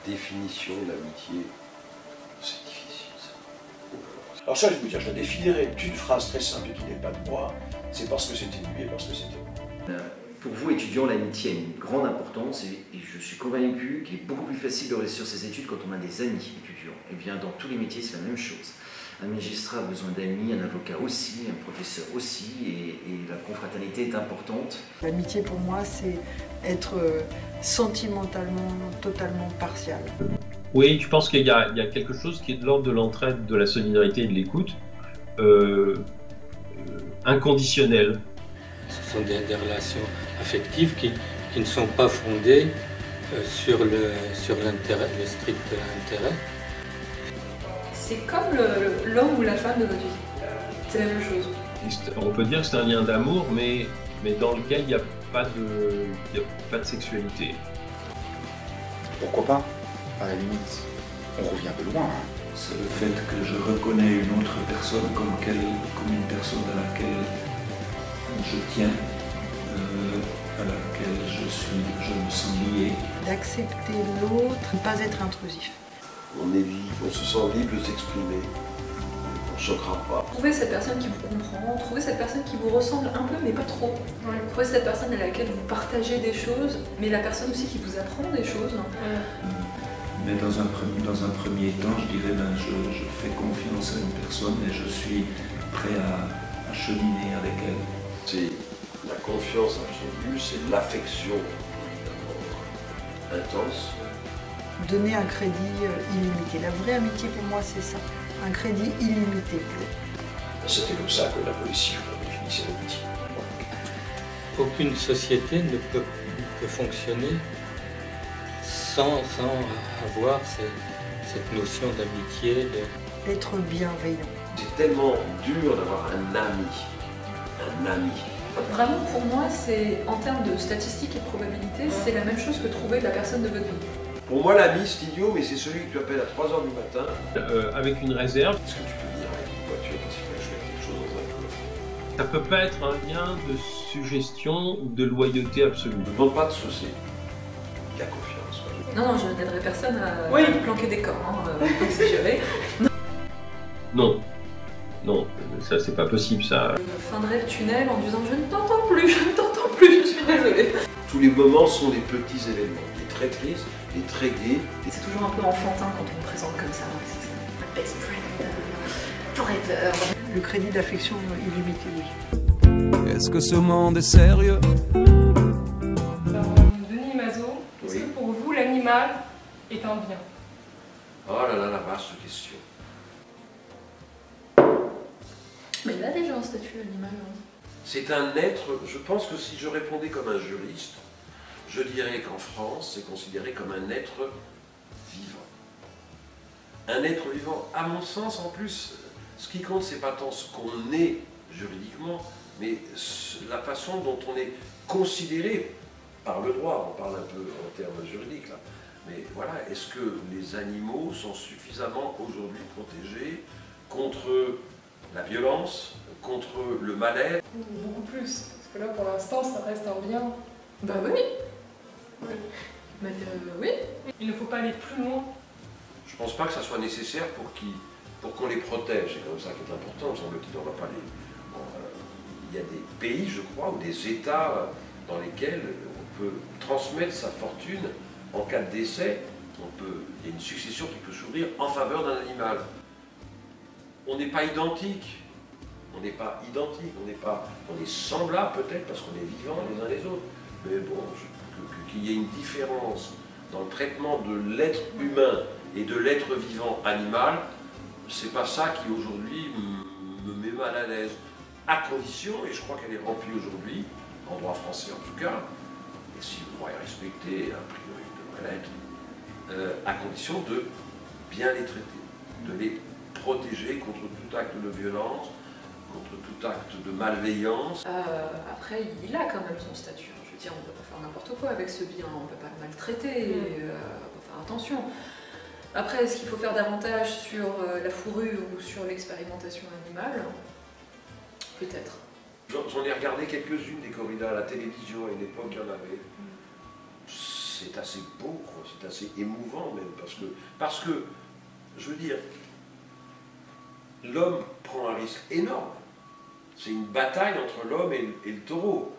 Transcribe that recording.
définition de l'amitié, c'est difficile ça. Alors ça, je vais vous dire, je la définirais d'une phrase très simple qui n'est pas de moi, c'est parce que c'était lui et parce que c'était moi. Pour vous, étudiants, l'amitié a une grande importance et je suis convaincu qu'il est beaucoup plus facile de rester sur ses études quand on a des amis étudiants. Et bien, dans tous les métiers, c'est la même chose. Un magistrat a besoin d'amis, un avocat aussi, un professeur aussi, et la confraternité est importante. L'amitié, pour moi, c'est être sentimentalement totalement partial. Oui, je pense qu'il y a quelque chose qui est de l'ordre de l'entraide, de la solidarité et de l'écoute, inconditionnelle. Ce sont des relations affectives qui ne sont pas fondées sur l'intérêt, le strict intérêt. C'est comme l'homme ou la femme de votre vie. C'est la même chose. On peut dire que c'est un lien d'amour, mais dans lequel il n'y a pas de sexualité. Pourquoi pas? À la limite, on revient de loin. C'est le fait que je reconnais une autre personne comme une personne à laquelle je tiens, à laquelle je me sens lié. D'accepter l'autre, ne pas être intrusif. On est libre, on se sent libre de s'exprimer, on ne choquera pas. Trouvez cette personne qui vous comprend, trouvez cette personne qui vous ressemble un peu mais pas trop. Ouais. Trouvez cette personne à laquelle vous partagez des choses, mais la personne aussi qui vous apprend des choses. Mais dans un premier temps, je dirais, je fais confiance à une personne et je suis prêt à cheminer avec elle. C'est la confiance absolue, c'est l'affection intense. Donner un crédit illimité. La vraie amitié pour moi, c'est ça. Un crédit illimité. C'était comme ça que la poésie définissait l'amitié. Aucune société ne peut fonctionner sans avoir cette notion d'amitié. D'être bienveillant. C'est tellement dur d'avoir un ami. Un ami. Vraiment, pour moi, c'est en termes de statistiques et de probabilité, c'est la même chose que trouver la personne de votre vie. Pour moi, l'ami, c'est idiot, mais c'est celui que tu appelles à 3 h du matin. Avec une réserve. Est-ce que tu peux venir avec une voiture parce qu'il faut que je fasse quelque chose dans un coffre? Ça peut pas être un lien de suggestion ou de loyauté absolue. Ne demande pas de saucer. Il y a confiance. Non, je n'aiderai personne à planquer des corps, donc c'est géré. Non. Non, ça c'est pas possible ça. Je feindrai le tunnel en disant je ne t'entends plus, je suis désolée. Tous les moments sont des petits événements, des très tristes, des très gais. C'est toujours un peu enfantin quand on me présente comme ça. C'est ça. Best friend, forever. Le crédit d'affection illimité, oui. Est-ce que ce monde est sérieux? Alors, Denis Mazot, est-ce que pour vous l'animal est un bien? Oh là là, la vaste question. Mais il a déjà un statut animal. C'est un être, je pense que si je répondais comme un juriste, je dirais qu'en France, c'est considéré comme un être vivant. Un être vivant, à mon sens, en plus, ce qui compte, c'est pas tant ce qu'on est juridiquement, mais la façon dont on est considéré par le droit. On parle un peu en termes juridiques là. Mais voilà, est-ce que les animaux sont suffisamment aujourd'hui protégés contre la violence, contre le mal-être? Beaucoup plus, parce que là pour l'instant ça reste un bien. Bah oui. Mais oui. Il ne faut pas aller plus loin. Je pense pas que ça soit nécessaire pour qu'on les protège, c'est comme ça qui est important, me semble-t-il. On va pas les... il y a des pays, je crois, ou des États dans lesquels on peut transmettre sa fortune en cas de décès. Il y a une succession qui peut s'ouvrir en faveur d'un animal. On n'est pas identique. On n'est pas identique, on est semblable peut-être parce qu'on est vivants les uns les autres. Mais bon, qu'il y ait une différence dans le traitement de l'être humain et de l'être vivant animal, c'est pas ça qui aujourd'hui me met mal à l'aise. À condition, et je crois qu'elle est remplie aujourd'hui, en droit français en tout cas, et si le droit est respecté, a priori il devrait l'être, à condition de bien les traiter, de les protéger contre tout acte de violence, contre tout acte de malveillance. Après, il a quand même son statut. Je veux dire, on ne peut pas faire n'importe quoi avec ce bien, on ne peut pas le maltraiter, il faut faire attention. Après, est-ce qu'il faut faire davantage sur la fourrure ou sur l'expérimentation animale? Peut-être. J'en ai regardé quelques-unes des corridas à la télévision, à une époque il y en avait. c'est assez beau, c'est assez émouvant même, parce que, je veux dire, l'homme prend un risque énorme. C'est une bataille entre l'homme et le taureau.